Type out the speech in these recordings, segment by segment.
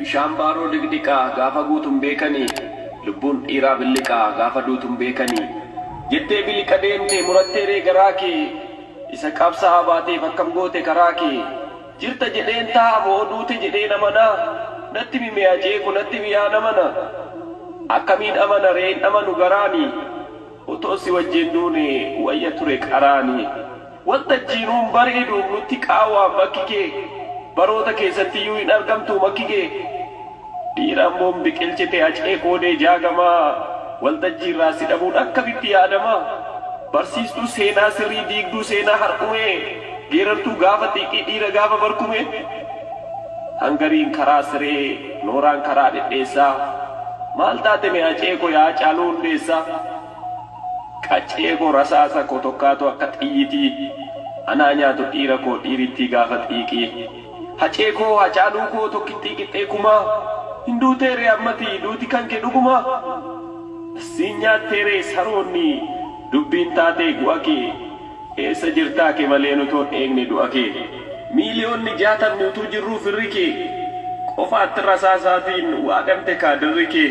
Bishaan baaroo digdiqaa gaafa guutuun beekanii lubbuun dhiiraa billiqaa gaafa duutuun beekanii jettee biliqa deemtee murattee reegaraa kee isa qabsaa baateef akkam goote karaa kee jirta jedheen ta'a moo duute jedheen amanaa natti mi'aa jeeku natti mi'aa namana akkamiin amana reen amanu garaanii otoo si wajjin duune wayya ture qaraanii waltajjiinuun bareeduun nutti qaawwaa bakki kee baroota keessatti iyyuu hin argamtu makki kee dhiiraan boon biqilchite acee koodee jaagamaa waltajjiirraa si dhabuun akkamitti yaadamaa barsiistuu seenaa sirrii diigduu seenaa har'umee geerartuu gaafa xiiqii dhiira gaafa barkume hangariin karaa siree nooraan karaa dhedheessaa maal taate mee acee koo yaa caaluu hundeessaa qaccee koo rasaasa koo tokkaatu akka xiyyitii anaa nyaatu dhiira koo dhiirittii gaafa xiiqii hacee koo hacaaluu koo tokkittii qixxee kumaa hin duuteeree ammatii duuti kan kee dhugumaa siin nyaatteeree saroonni dubbiin taatee gu'a kee eessa jirtaa kee malee nutoon eegne du'a kee miiliyoonni 60 utuu jirruu firri kee qofaatti rasaasaatiin waadamte kaadirri kee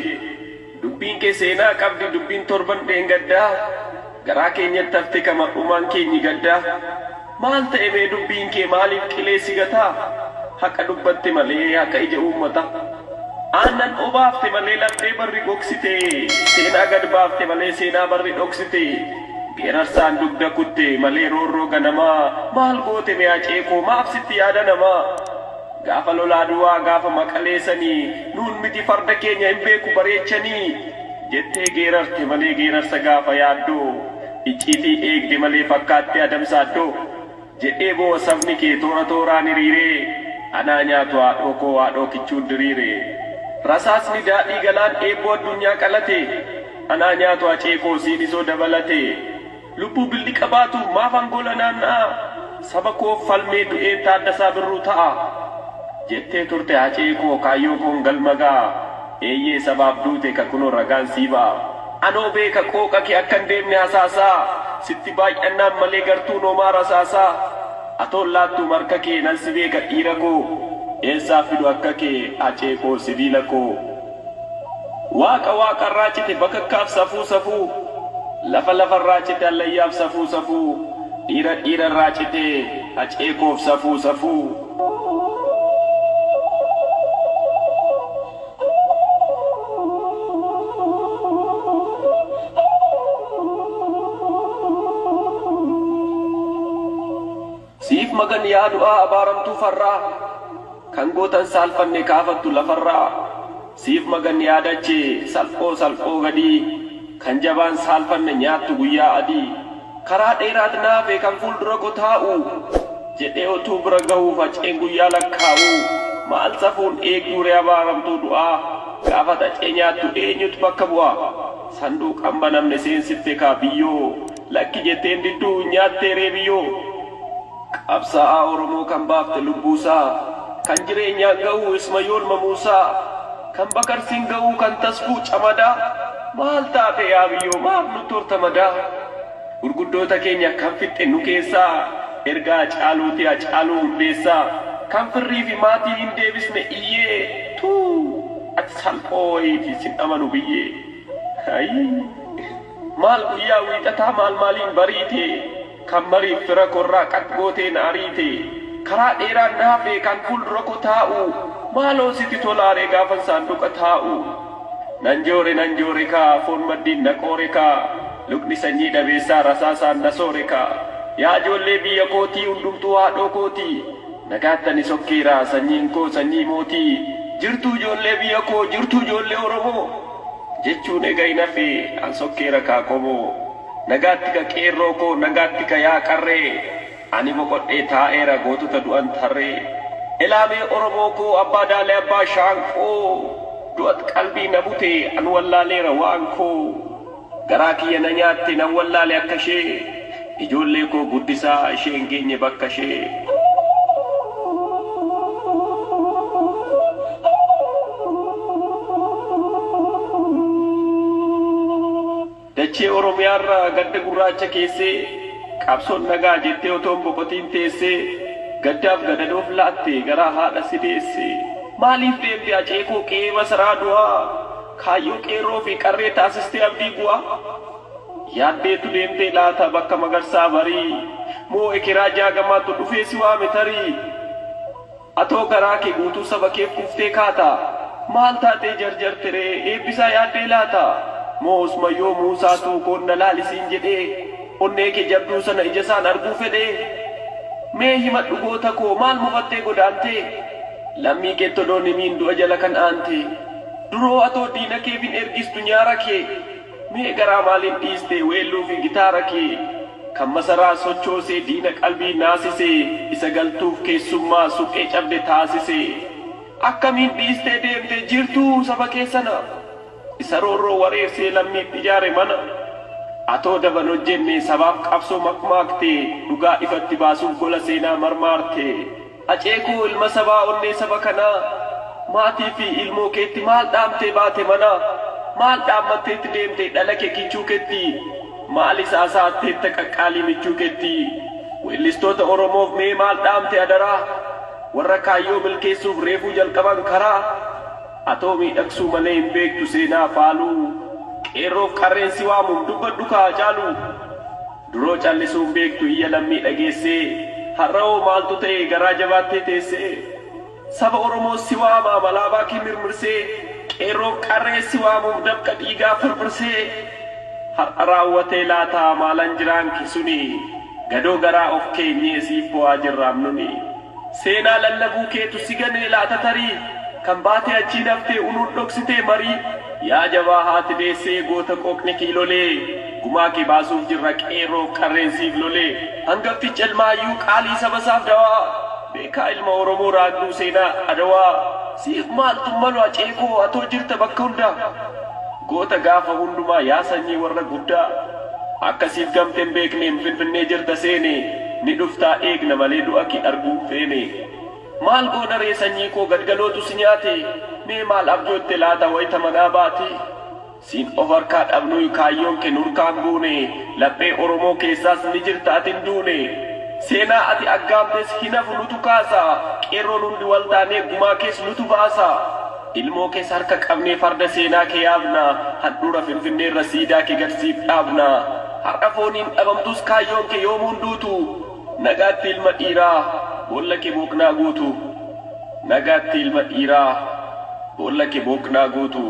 dubbiin kee seenaa qabdi dubbiin torban dheengaddaa garaa keenyatti hafte kama dhumaan keenyi gaddaa maal ta'e mee dubbiin kee maaliif qileessi gataa haqa dubbatte malee haqa ija uummata aannan obaafte malee lafee barri gogsite seenaa gad baafte malee seenaa barri dhoksite geerarsaan dugda kutte malee roorroo ganamaa maal goote mee acee koo maaf sitti yaada namaa gaafa lolaa du'aa gaafa maqaleessanii nuun miti farda keenya hin beeku bareechanii jettee geerarte malee geerarsa gaafa yaaddoo icciitii eegde malee fakkaatti adamsaaddoo jedhee boo sabni kee toora tooraan hiriiree anaa nyaatu haadhoo koo haadhoo kichuun diriiree rasaasni daadhii galaan eebboo addunyaa qalate anaa nyaatu acee koo siidisoo dabalate lubbuu billi qabaatu maaf angola naanna'a saba koo falmee du'ee taaddasaa birruu ta'a jettee turte acee koo kaayyoo koon galmagaa eeyyee sabaaf duute ka kunoo ragaan siibaa anoo beeka qooqa kee akkan deemne hasaasaa sitti baay'annaan malee gartuu noomaa rasaasaa atoon laattuu marka kee nan si beeka dhiira koo eessaa fidu akka kee acee koo sibiila koo waaqa waaqarraa cite bakakkaaf safuu safuu lafa lafarraa cite allayyaaf safuu safuu dhiira dhiirarraa cite acee koof safuu safuu siif magan yaa du'aa abaaramtuu farraa kan gootan saalfanne kaafattu lafarraa siif magan yaadachee salphoo salphoo gadii kan jabaan saalfanne nyaattu guyyaa adii karaa dheeraat naafee kan fuuldura koo taa'u jedhee otuu bira ga'uuf aceen guyyaa lakkaa'u maal safuun eegduuree abaaramtuu du'aa gaafa acee nyaattu eenyutu bakka bu'a sanduuqan banamne seensitte kaa biyyoo lakki jetteen didduu nyaatteeree biyyoo qabsaa'aa Oromoo kan baafte lubbuusaa kan jireenyaa ga'uu Ismayool Mamuusaa kan bakarsiin ga'uu kan tasfuu camadaa maal taate yaa biyyoo maaf nutti hortamadaa gurguddoota keenya kan fixxe nu keessaa ergaa caaluuti caaluu hundeessaa kan firrii fi maatii hin deebisne iyyee tuu ati salphooyiiti sin amanu biyyee maal guyyaa wiixataa maal maaliin bariite kan mariif fira korraa qat gooteen ariite karaa dheeraan naafee kan fuuldura koo taa'u maaloo sitti tolaaree gaafan saanduqa taa'u nan joore kaa foon maddiin na qoore kaa lukni sanyii dhabeessaa rasaasaan na soore kaa yaa ijoollee biyya kootii hundumtuu haadhoo kootii nagaattani sokkeeraa sanyiin koo sanyii mootii jirtuu ijoollee biyya koo jirtuu ijoollee Oromoo jechuun egaa hin hafee an sokkeera kaa qomoo nagaatti ka qeerroo koo nagaatti ka yaa qarree ani boqodhee taa'eera gootota du'an tarree elaamee Oromoo koo abbaa daalee abbaa shaanqoo du'at qalbii na bute an wallaaleera waan koo garaa kiyya na nyaatte nan wallaale akka ishee ijoollee koo guddisaa ishee hin geenye bakka ishee dachee Oromiyaarraa gadda gurraacha keessee qabsoon nagaa jettee otoon boqotiin teessee gaddaaf gadadoof laatte garaa haadha si deesse maaliif deemte aceekoo qe'ee masaraa du'aa kaayyoo qeerroo fi qarree taasistee abdii bu'aa yaaddeetu deemtee laata bakka magarsaa barii moo ekeraa jaagamaatu dhufee si waame tarii atoo garaa kee guutuu saba keef kuftee kaata maal taatee jarjartiree eebbisaa yaaddee laata moo usmayyoo muusaatu koonna laalisiin jedhee onnee kee jabduu sana ija isaan arguu fedhee mee himadhu goota koo maal mufattee godaantee lammii kee todoonni miin du'a jala kan aante duroo atoo diina keefin ergistu nyaara kee mee garaa maaliin dhiiste weelluu fi gitaara kee kan masaraa sochoosee diina qalbii naasisee isa galtuuf keessummaa suphee cabde taasisee akkamiin dhiistee deemte jirtuu saba keessana isa roorroo wareersee lammiif ijaare mana atoo daban hojjenne sabaaf qabsoo makmaaktee dhugaa ifatti baasuuf gola seenaa marmaarte aceekoo ilma sabaa onnee saba kanaa maatii fi ilmoo keetti maal dhaamtee baate mana maal dhaammatteetti deemte dhala kee kichuu keetti maal isaa saatteetta qaqqaalii michuu keetti weellistoota oromoof mee maal dhaamte adaraa warra kaayyoo milkeessuuf reefuu jalqaban karaa atoo miidhagsuu malee hin beektu seenaa faaluu qeerroof qarreensi waamuun dubbadhu kaa caalu duroo callisuun beektu iyya lammii dhageessee har'oo maaltu ta'e garaa jabaattee teessee saba oromoo si waamaa malaabaa kee mirmirsee qeerroof qarreessi waamuuf dabqa dhiigaa firfirsee har'a raawwatee laataa maalan jiraanki suni gadoo garaa of keenyee siif bu'aa jirraamnuni seenaa lallabuu keetu si ganee laata tarii kan baatee achii daftee unuun dhoksitee marii yaa jabaa haati deessee goota qooqni kiilolee gumaa kee baasuuf jirra qeerroof qarreensiif lolee hangafticha ilmaayyuu qaalii saba isaaf dawaa beekaa ilma oromoo raagduu seenaa adawaa siif maaltu malu aceekoo atoo jirta bakka hunda goota gaafa hundumaa yaa sanyii warra guddaa akkasiif gamteen beekneen finfinnee jirta seene ni dhuftaa eegna malee du'a kee arguu feene maal goona ree sanyii koo gadgalootu si nyaate mee maal abjootte laata wayita manaa baate siin of harkaa dhabnuu kaayyoon kee nurkaan buune laphee oromoo keessaas ni jirta atin duune seenaa ati aggaamtes hinafu nutu kaasa qeerroon hundi wal taanee gumaa kees nutu baasa ilmoo kees harka qabnee farda seenaa kee yaabna handhuura finfinneerra siidaa kee gadsiif dhaabna har'a fooniin dhabamtus kaayyoon kee yoomuun duutu nagaatti ilma dhiiraa boolla kee booknaa guutu nagaatti ilma dhiiraa boolla kee booknaa guutu